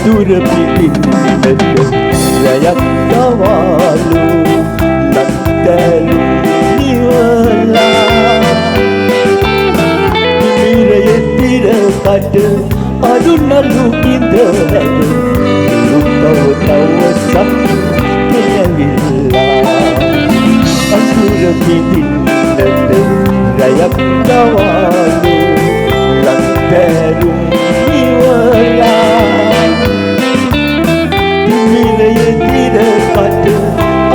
අඳුර පිටින්නට රැයක් දවාලු ලක්තැලු නිවලා මිරයේ තිරකට අඳුනලු බිඳ හැද තව සක්කෙවිලා අඳුර පිටින්නට රැයක් දවාලු ලක්තැලු නිවලා මිරයේ තිරකට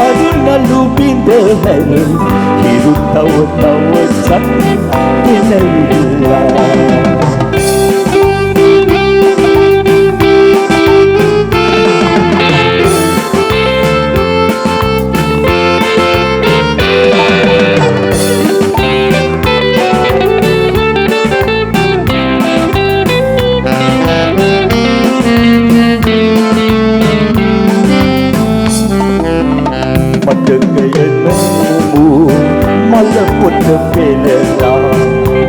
අඳුනලු බිඳ හැද හිරු තව සක්කෙවිලා මලපොත පෙළලා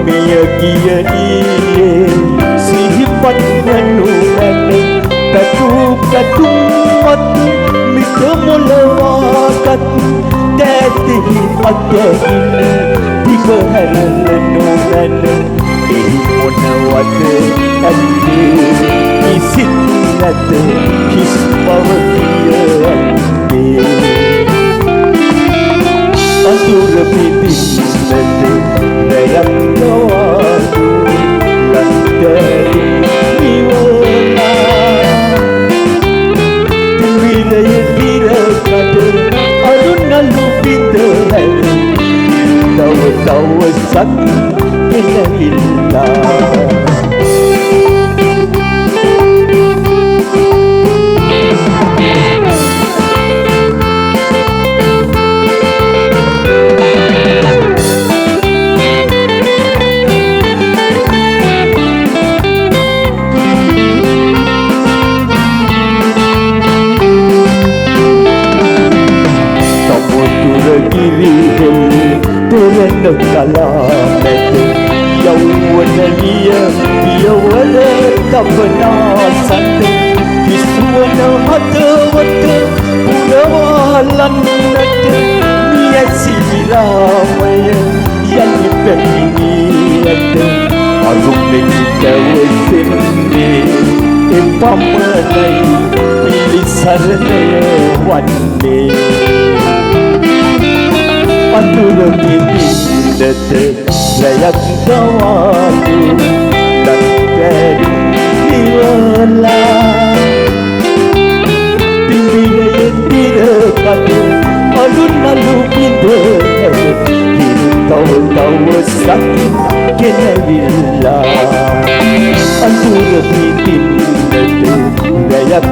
මෙය කියනීයේ සිහිපත් වනු නැත පැතුම්වත් මිට මොලවාගත් දෑතෙහි අත්යැහින දිග හැරලනු මැන එහි මොනවද ඇත්තේ කිසිත් නැත කිස් බව කිය ඇත්තේ අඳුර පිටින්නට රැයක් දවාලු ලක්තැලු නිවලා මිරයේ තිරකට අඳුනලු බිඳ හැද තව සක්කෙවිලා තෙරෙන කලා මැද යෞවනලිය පියවල තබනා සඳ විසුවන හදවත පුරවාලන්නට මියසිරාමය යලි පැමිණී ඇත අරුමෙන් දැවසෙන්නේ එපමණයි පිළිසරණය වන්නේ අඳුර පිටින්නට රැයක් දවාලු ලක්තැලු නිවලා මිරයේ තිරකට අඳුනලු බිඳ හැද හිරු තව සක්කෙවිලා අඳුර පිටින්නට රැයක්